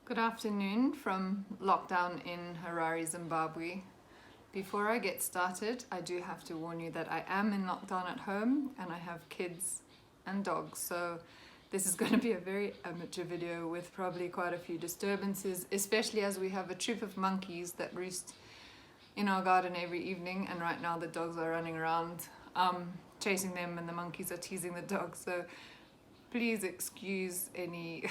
Good afternoon from lockdown in Harare, Zimbabwe. Before I get started, I do have to warn you that I am in lockdown at home and I have kids and dogs, so this is going to be a very amateur video with probably quite a few disturbances, especially as we have a troop of monkeys that roost in our garden every evening, and right now the dogs are running around chasing them and the monkeys are teasing the dogs, so please excuse any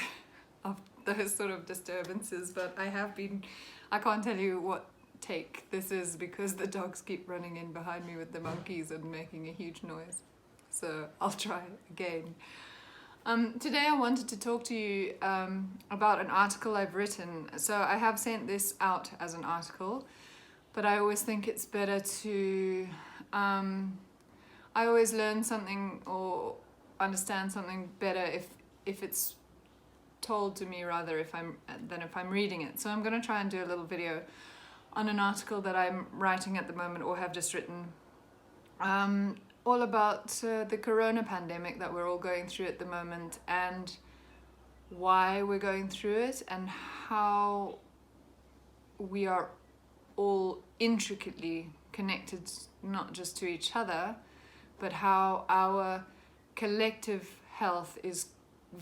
of those sort of disturbances, but I can't tell you what take this is because the dogs keep running in behind me with the monkeys and making a huge noise. So I'll try again. Today I wanted to talk to you about an article I've written. So I have sent this out as an article, but I always think it's better to... I always learn something or understand something better if it's told to me rather than if I'm reading it. So I'm going to try and do a little video on an article that I'm writing at the moment or have just written, all about the corona pandemic that we're all going through at the moment and why we're going through it and how we are all intricately connected, not just to each other, but how our collective health is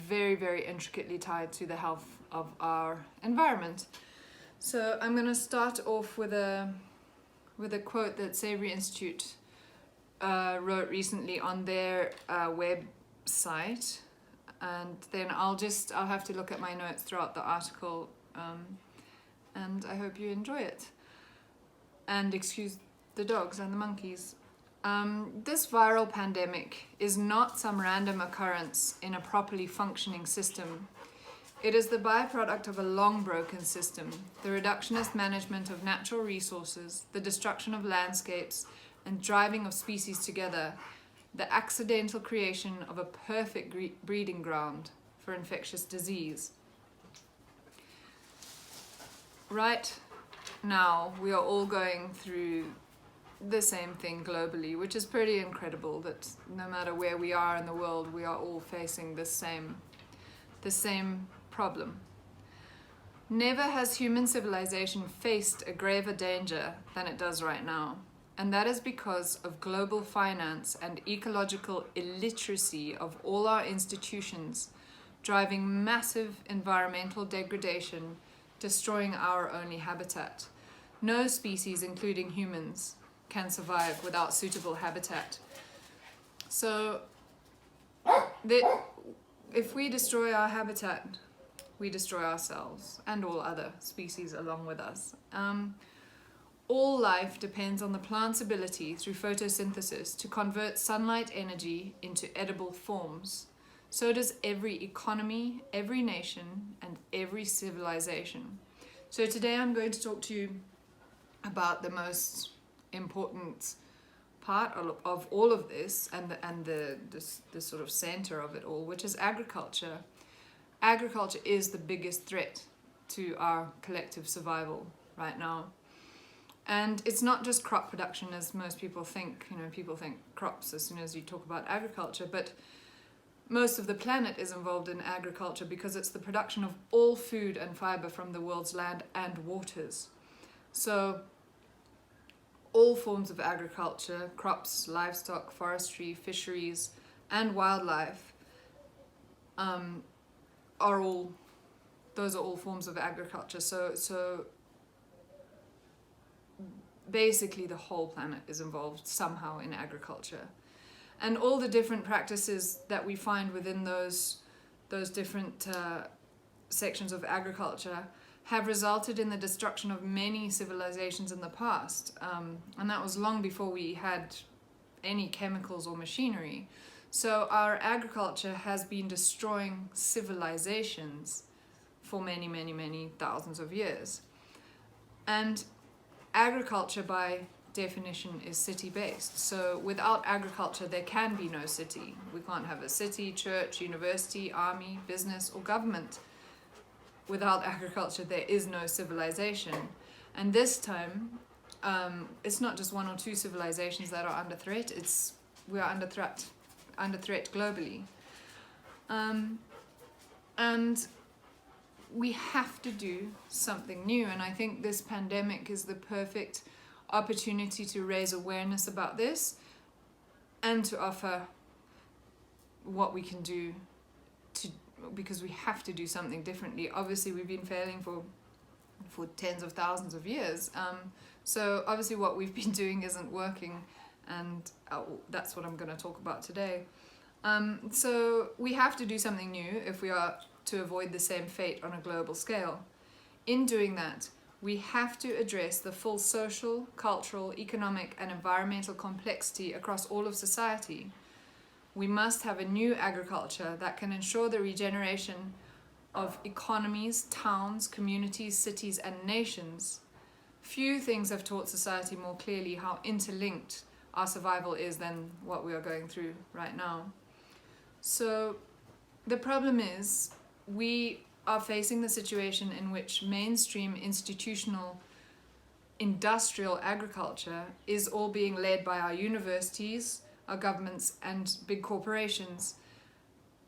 very, very intricately tied to the health of our environment. So I'm going to start off with a quote that Savory Institute wrote recently on their website, and then I'll have to look at my notes throughout the article, and I hope you enjoy it. And excuse the dogs and the monkeys. This viral pandemic is not some random occurrence in a properly functioning system. It is the byproduct of a long broken system, the reductionist management of natural resources, the destruction of landscapes, and driving of species together, the accidental creation of a perfect breeding ground for infectious disease. Right now, we are all going through the same thing globally, which is pretty incredible that no matter where we are in the world, we are all facing the same problem. Never has human civilization faced a graver danger than it does right now, and that is because of global finance and ecological illiteracy of all our institutions, driving massive environmental degradation, destroying our only habitat. No species, including humans, can survive without suitable habitat. So if we destroy our habitat, we destroy ourselves and all other species along with us. All life depends on the plant's ability through photosynthesis to convert sunlight energy into edible forms. So does every economy, every nation, and every civilization. So today I'm going to talk to you about the most important part of all of this and the sort of center of it all, which is agriculture. Agriculture is the biggest threat to our collective survival right now. And it's not just crop production as most people think. People think crops as soon as you talk about agriculture, but most of the planet is involved in agriculture because it's the production of all food and fiber from the world's land and waters. So all forms of agriculture, crops, livestock, forestry, fisheries, and wildlife those are all forms of agriculture. So basically the whole planet is involved somehow in agriculture. And all the different practices that we find within those different sections of agriculture have resulted in the destruction of many civilizations in the past. And that was long before we had any chemicals or machinery. So our agriculture has been destroying civilizations for many, many, many thousands of years. And agriculture by definition is city-based. So without agriculture, there can be no city. We can't have a city, church, university, army, business, or government. Without agriculture, there is no civilization. And this time, it's not just one or two civilizations that are under threat, we are under threat globally. And we have to do something new, and I think this pandemic is the perfect opportunity to raise awareness about this and to offer what we can do because we have to do something differently. Obviously, we've been failing for tens of thousands of years. So obviously what we've been doing isn't working, and that's what I'm going to talk about today. So we have to do something new if we are to avoid the same fate on a global scale. In doing that, we have to address the full social, cultural, economic, and environmental complexity across all of society. We must have a new agriculture that can ensure the regeneration of economies, towns, communities, cities, and nations. Few things have taught society more clearly how interlinked our survival is than what we are going through right now. So the problem is we are facing the situation in which mainstream institutional industrial agriculture is all being led by our universities, our governments, and big corporations,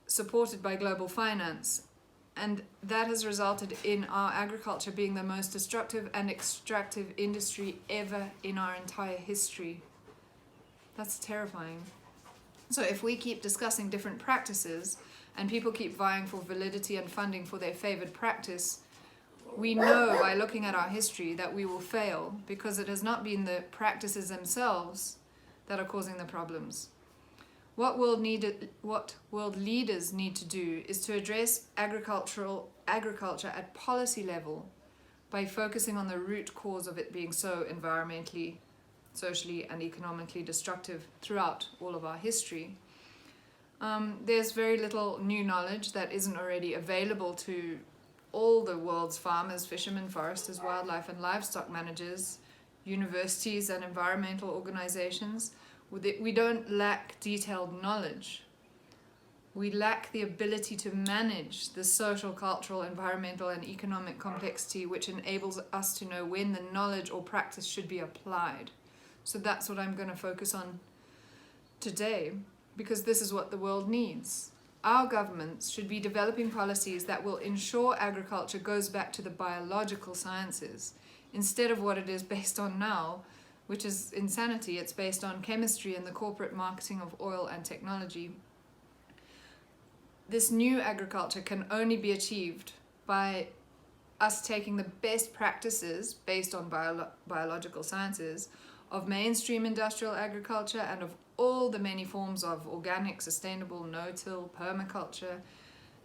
supported by global finance. And that has resulted in our agriculture being the most destructive and extractive industry ever in our entire history. That's terrifying. So if we keep discussing different practices and people keep vying for validity and funding for their favored practice, we know by looking at our history that we will fail, because it has not been the practices themselves that are causing the problems. What world leaders need to do is to address agriculture at policy level by focusing on the root cause of it being so environmentally, socially, and economically destructive throughout all of our history. There's very little new knowledge that isn't already available to all the world's farmers, fishermen, foresters, wildlife and livestock managers, universities and environmental organizations. We don't lack detailed knowledge. We lack the ability to manage the social, cultural, environmental and economic complexity which enables us to know when the knowledge or practice should be applied. So that's what I'm going to focus on today, because this is what the world needs. Our governments should be developing policies that will ensure agriculture goes back to the biological sciences instead of what it is based on now, which is insanity. It's based on chemistry and the corporate marketing of oil and technology. This new agriculture can only be achieved by us taking the best practices based on biological sciences of mainstream industrial agriculture and of all the many forms of organic, sustainable, no-till, permaculture,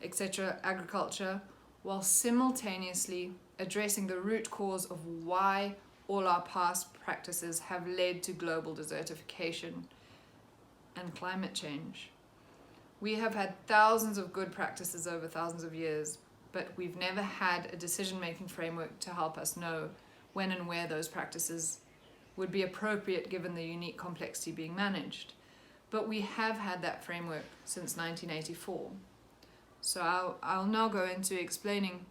etc. agriculture, while simultaneously addressing the root cause of why all our past practices have led to global desertification and climate change. We have had thousands of good practices over thousands of years, but we've never had a decision-making framework to help us know when and where those practices would be appropriate given the unique complexity being managed. But we have had that framework since 1984. So I'll now go into explaining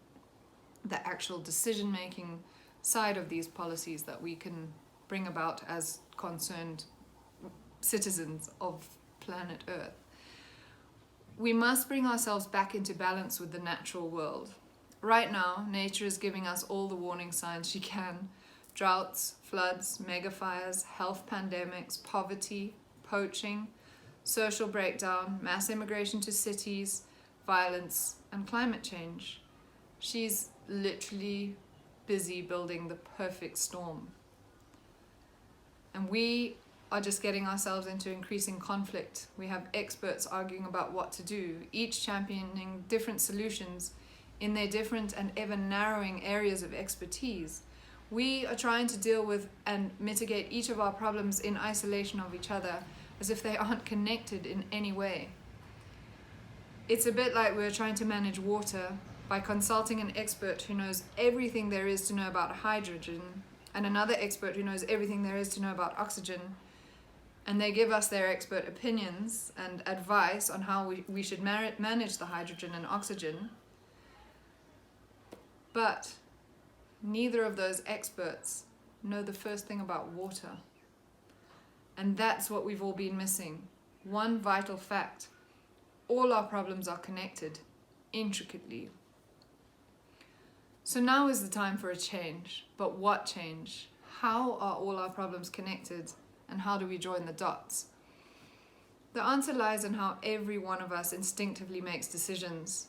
the actual decision-making side of these policies that we can bring about as concerned citizens of planet Earth. We must bring ourselves back into balance with the natural world. Right now, nature is giving us all the warning signs she can. Droughts, floods, megafires, health pandemics, poverty, poaching, social breakdown, mass immigration to cities, violence, and climate change. She's literally busy building the perfect storm. And we are just getting ourselves into increasing conflict. We have experts arguing about what to do, each championing different solutions in their different and ever narrowing areas of expertise. We are trying to deal with and mitigate each of our problems in isolation of each other, as if they aren't connected in any way. It's a bit like we're trying to manage water by consulting an expert who knows everything there is to know about hydrogen and another expert who knows everything there is to know about oxygen, and they give us their expert opinions and advice on how we should manage the hydrogen and oxygen. But neither of those experts know the first thing about water. And that's what we've all been missing. One vital fact: all our problems are connected, intricately. So now is the time for a change. But what change? How are all our problems connected? And how do we join the dots? The answer lies in how every one of us instinctively makes decisions,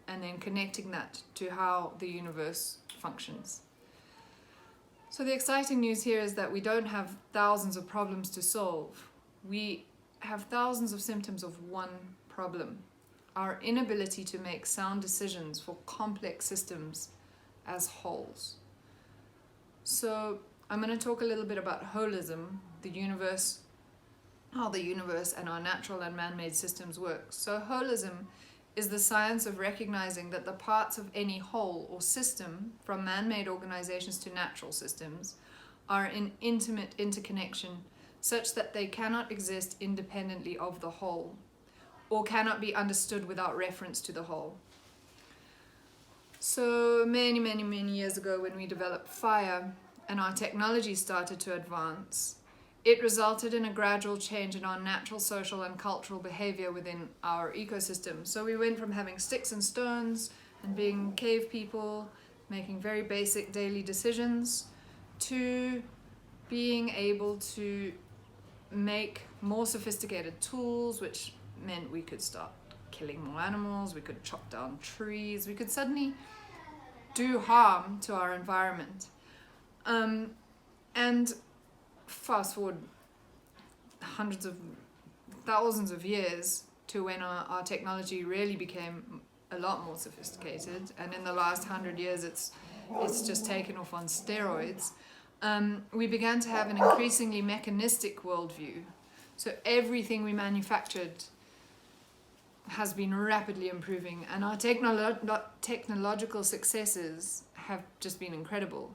and then connecting that to how the universe functions. So the exciting news here is that we don't have thousands of problems to solve. We have thousands of symptoms of one problem: our inability to make sound decisions for complex systems as wholes. So I'm going to talk a little bit about holism, the universe, how the universe and our natural and man-made systems work. So holism is the science of recognizing that the parts of any whole or system, from man-made organizations to natural systems, are in intimate interconnection such that they cannot exist independently of the whole, or cannot be understood without reference to the whole. So many years ago, when we developed fire and our technology started to advance, it resulted in a gradual change in our natural, social, and cultural behavior within our ecosystem. So we went from having sticks and stones and being cave people, making very basic daily decisions, to being able to make more sophisticated tools, which meant we could start killing more animals, we could chop down trees, we could suddenly do harm to our environment. And fast forward hundreds of thousands of years to when our technology really became a lot more sophisticated, and in the last 100 years it's just taken off on steroids. We began to have an increasingly mechanistic worldview. So everything we manufactured has been rapidly improving, and our technological successes have just been incredible,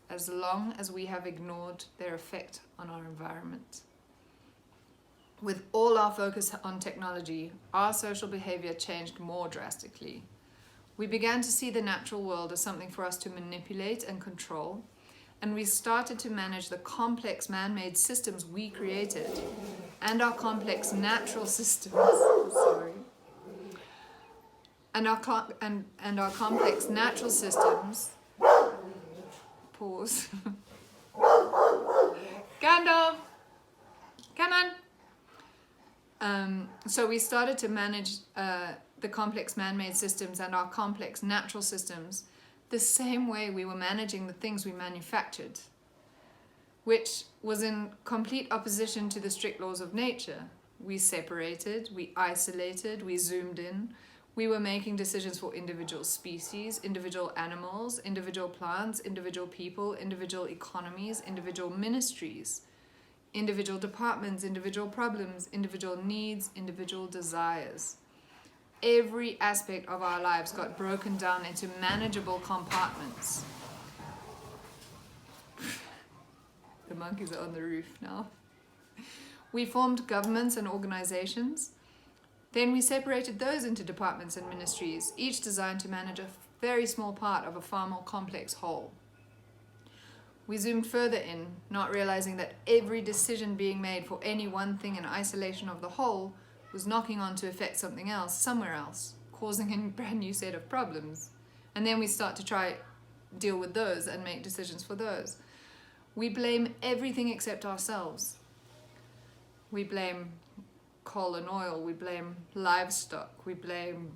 as long as we have ignored their effect on our environment. With all our focus on technology, our social behavior changed more drastically. We began to see the natural world as something for us to manipulate and control, and we started to manage the complex man-made systems we created and our complex natural systems. And our complex natural systems. Pause. Gandalf, come on. So we started to manage the complex man-made systems and our complex natural systems the same way we were managing the things we manufactured, which was in complete opposition to the strict laws of nature. We separated, we isolated, we zoomed in. We were making decisions for individual species, individual animals, individual plants, individual people, individual economies, individual ministries, individual departments, individual problems, individual needs, individual desires. Every aspect of our lives got broken down into manageable compartments. The monkeys are on the roof now. We formed governments and organizations. Then we separated those into departments and ministries, each designed to manage a very small part of a far more complex whole. We zoomed further in, not realizing that every decision being made for any one thing in isolation of the whole was knocking on to affect something else, somewhere else, causing a brand new set of problems. And then we start to try deal with those and make decisions for those. We blame everything except ourselves. We blame coal and oil, we blame livestock, we blame,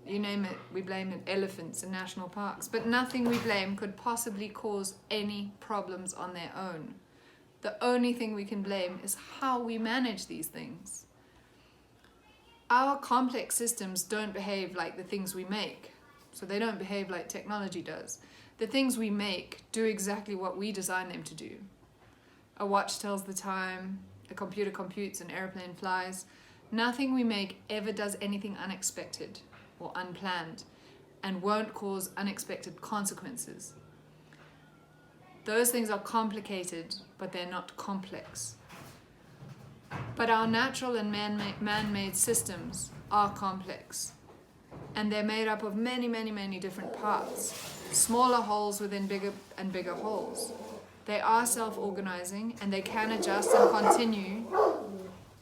you name it, we blame elephants in national parks, but nothing we blame could possibly cause any problems on their own. The only thing we can blame is how we manage these things. Our complex systems don't behave like the things we make, so they don't behave like technology does. The things we make do exactly what we design them to do. A watch tells the time, a computer computes, an airplane flies. Nothing we make ever does anything unexpected or unplanned, and won't cause unexpected consequences. Those things are complicated, but they're not complex. But our natural and man-made systems are complex, and they're made up of many different parts, smaller holes within bigger and bigger holes. They are self-organizing, and they can adjust and continue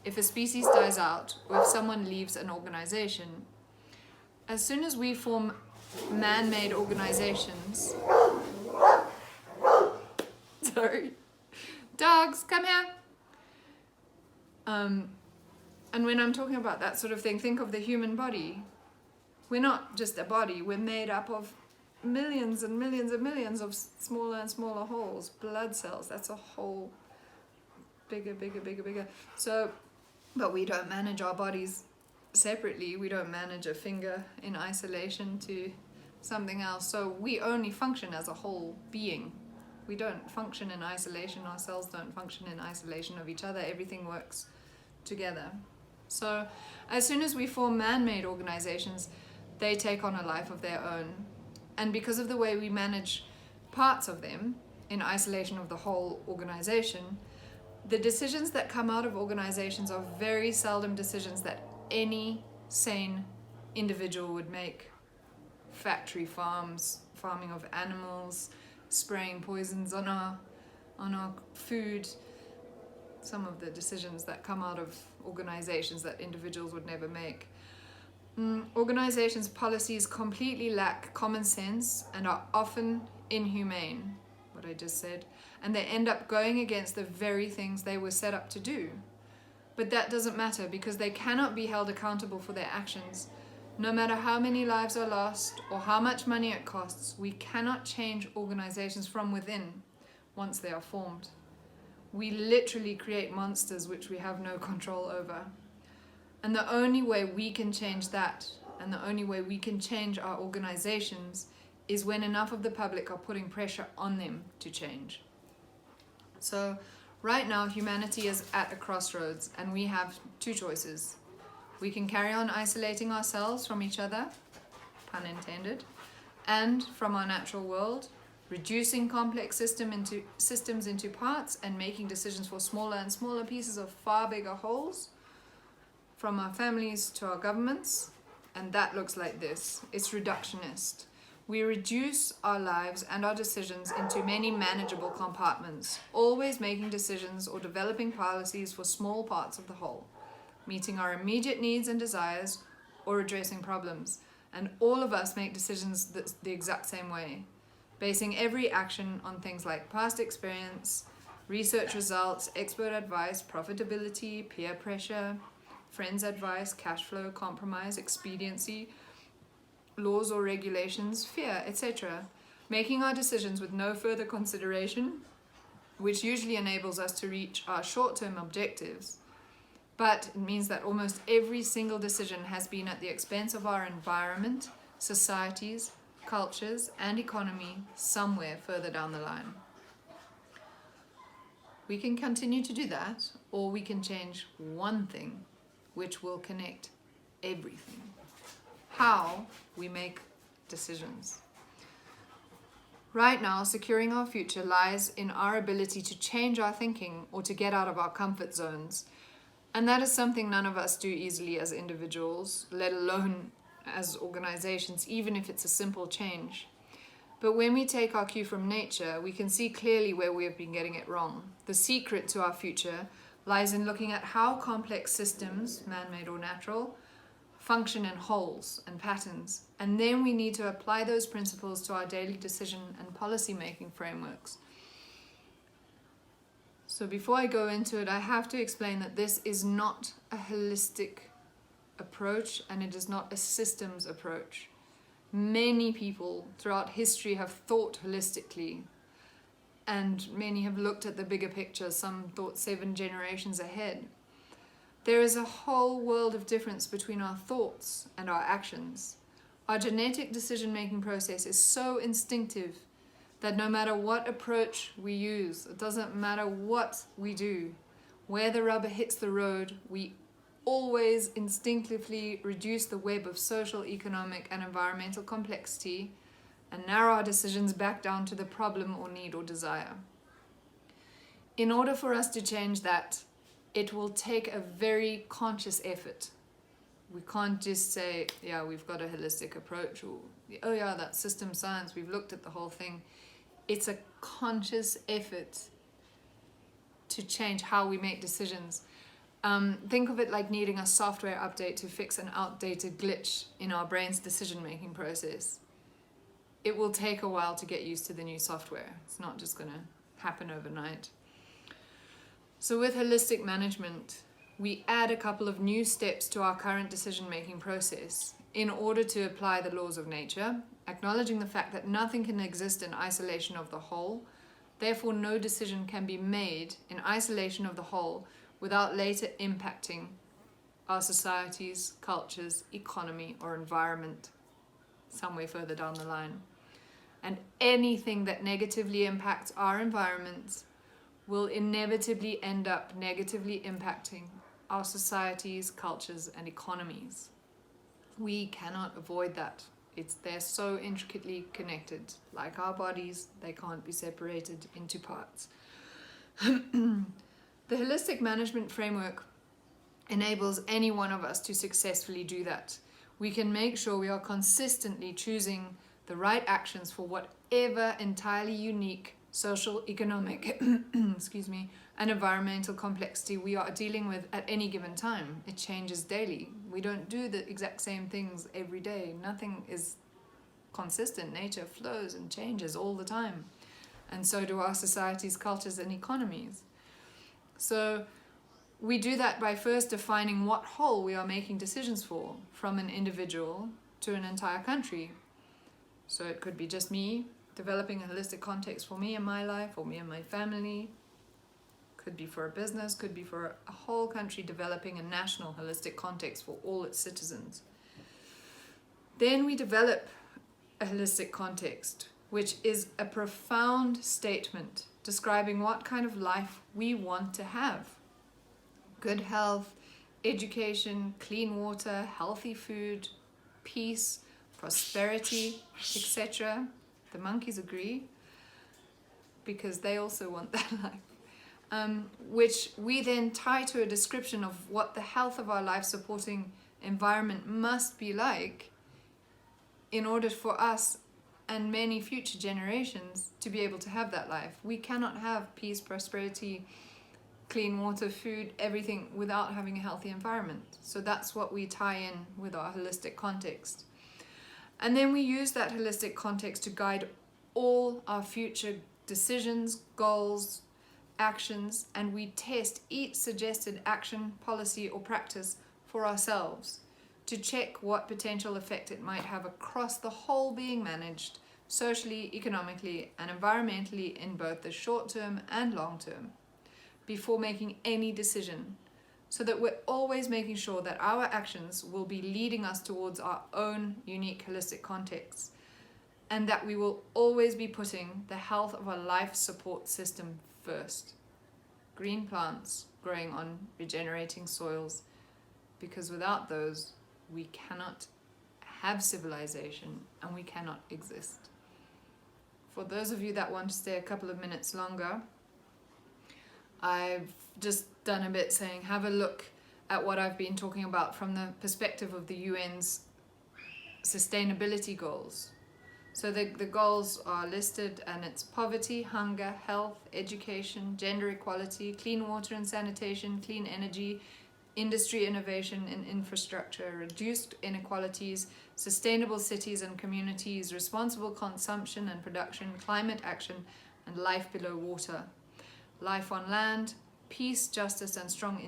if a species dies out or if someone leaves an organization. As soon as we form man-made organizations. Sorry. Dogs, come here. And when I'm talking about that sort of thing, think of the human body. We're not just a body, we're made up of millions and millions and millions of smaller and smaller holes, blood cells. That's a whole bigger. So, but we don't manage our bodies separately. We don't manage a finger in isolation to something else. So we only function as a whole being. We don't function in isolation. Our cells don't function in isolation of each other. Everything works together. So as soon as we form man-made organizations, they take on a life of their own. And because of the way we manage parts of them in isolation of the whole organization, the decisions that come out of organizations are very seldom decisions that any sane individual would make. Factory farms, farming of animals, spraying poisons on our food. Some of the decisions that come out of organizations that individuals would never make. Organizations' policies completely lack common sense and are often inhumane, what I just said, and they end up going against the very things they were set up to do. But that doesn't matter because they cannot be held accountable for their actions. No matter how many lives are lost or how much money it costs, we cannot change organizations from within once they are formed. We literally create monsters which we have no control over. And the only way we can change that, and the only way we can change our organizations, is when enough of the public are putting pressure on them to change. So right now humanity is at a crossroads and we have two choices. We can carry on isolating ourselves from each other, pun intended, and from our natural world, reducing complex systems into parts and making decisions for smaller and smaller pieces of far bigger wholes, from our families to our governments, and that looks like this. It's reductionist. We reduce our lives and our decisions into many manageable compartments, always making decisions or developing policies for small parts of the whole, meeting our immediate needs and desires or addressing problems. And all of us make decisions the exact same way, basing every action on things like past experience, research results, expert advice, profitability, peer pressure, friends' advice, cash flow, compromise, expediency, laws or regulations, fear, etc. Making our decisions with no further consideration, which usually enables us to reach our short-term objectives. But it means that almost every single decision has been at the expense of our environment, societies, cultures, and economy somewhere further down the line. We can continue to do that, or we can change one thing, which will connect everything. How we make decisions. Right now, securing our future lies in our ability to change our thinking or to get out of our comfort zones. And that is something none of us do easily as individuals, let alone as organizations, even if it's a simple change. But when we take our cue from nature, we can see clearly where we have been getting it wrong. The secret to our future lies in looking at how complex systems, man-made or natural, function in wholes and patterns. And then we need to apply those principles to our daily decision and policy-making frameworks. So before I go into it, I have to explain that this is not a holistic approach and it is not a systems approach. Many people throughout history have thought holistically, and many have looked at the bigger picture. Some thought 7 generations ahead. There is a whole world of difference between our thoughts and our actions. Our genetic decision-making process is so instinctive that no matter what approach we use, it doesn't matter what we do, where the rubber hits the road, we always instinctively reduce the web of social, economic, and environmental complexity and narrow our decisions back down to the problem or need or desire. In order for us to change that, it will take a very conscious effort. We can't just say, yeah, we've got a holistic approach, or, oh yeah, that's system science, we've looked at the whole thing. It's a conscious effort to change how we make decisions. Think of it like needing a software update to fix an outdated glitch in our brain's decision-making process. it will take a while to get used to the new software. It's not just going to happen overnight. So with holistic management, we add a couple of new steps to our current decision-making process in order to apply the laws of nature, acknowledging the fact that nothing can exist in isolation of the whole. Therefore, no decision can be made in isolation of the whole without later impacting our societies, cultures, economy, or environment somewhere further down the line. And anything that negatively impacts our environment will inevitably end up negatively impacting our societies, cultures, and economies. We cannot avoid that. They're so intricately connected. Like our bodies, they can't be separated into parts. The holistic management framework enables any one of us to successfully do that. We can make sure we are consistently choosing the right actions for whatever entirely unique social, economic, and environmental complexity we are dealing with at any given time. It changes daily. We don't do the exact same things every day. Nothing is consistent. Nature flows and changes all the time. And so do our societies, cultures, and economies. So we do that by first defining what whole we are making decisions for, from an individual to an entire country. So it could be just me developing a holistic context for me and my life, or me and my family. Could be for a business, could be for a whole country developing a national holistic context for all its citizens. Then we develop a holistic context, which is a profound statement describing what kind of life we want to have. Good health, education, clean water, healthy food, peace, prosperity, etc. The monkeys agree, because they also want that life. Which we then tie to a description of what the health of our life-supporting environment must be like in order for us and many future generations to be able to have that life. We cannot have peace, prosperity, clean water, food, everything without having a healthy environment. So that's what we tie in with our holistic context. And then we use that holistic context to guide all our future decisions, goals, actions, and we test each suggested action, policy, or practice for ourselves to check what potential effect it might have across the whole being managed, socially, economically, and environmentally in both the short term and long term, before making any decision, so that we're always making sure that our actions will be leading us towards our own unique holistic context, and that we will always be putting the health of our life support system first. Green plants growing on regenerating soils, because without those, we cannot have civilization and we cannot exist. For those of you that want to stay a couple of minutes longer, I've just done a bit saying, have a look at what I've been talking about from the perspective of the UN's sustainability goals. So the goals are listed, and it's poverty, hunger, health, education, gender equality, clean water and sanitation, clean energy, industry innovation and infrastructure, reduced inequalities, sustainable cities and communities, responsible consumption and production, climate action, and life below water. Life on land, peace, justice, and strong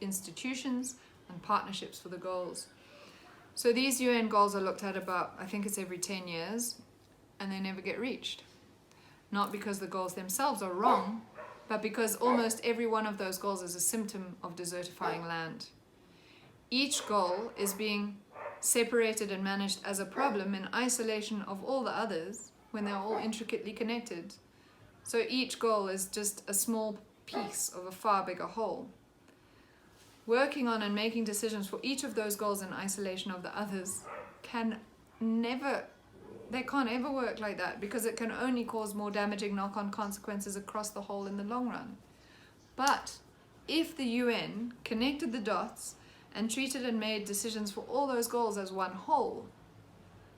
institutions, and partnerships for the goals. So these UN goals are looked at about, I think it's every 10 years, and they never get reached. Not because the goals themselves are wrong, but because almost every one of those goals is a symptom of desertifying land. Each goal is being separated and managed as a problem in isolation of all the others when they're all intricately connected. So each goal is just a small piece of a far bigger whole. Working on and making decisions for each of those goals in isolation of the others can't ever work like that, because it can only cause more damaging knock-on consequences across the whole in the long run. But if the UN connected the dots and treated and made decisions for all those goals as one whole,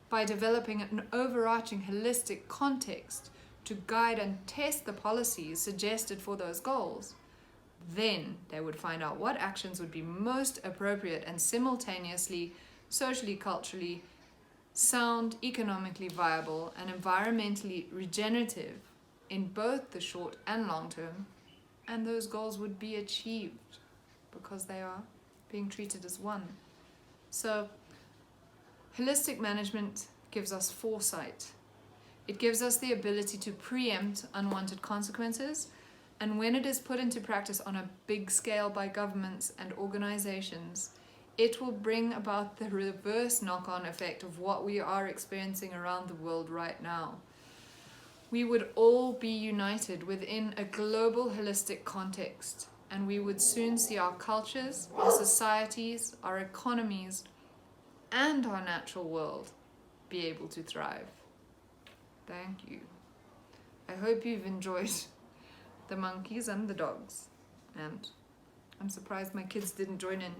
by developing an overarching holistic context to guide and test the policies suggested for those goals, then they would find out what actions would be most appropriate and simultaneously, socially, culturally, sound, economically viable, and environmentally regenerative in both the short and long term, and those goals would be achieved because they are being treated as one. So, holistic management gives us foresight. It gives us the ability to preempt unwanted consequences, and when it is put into practice on a big scale by governments and organizations, it will bring about the reverse knock-on effect of what we are experiencing around the world right now. We would all be united within a global holistic context, and we would soon see our cultures, our societies, our economies, and our natural world be able to thrive. Thank you. I hope you've enjoyed the monkeys and the dogs, and I'm surprised my kids didn't join in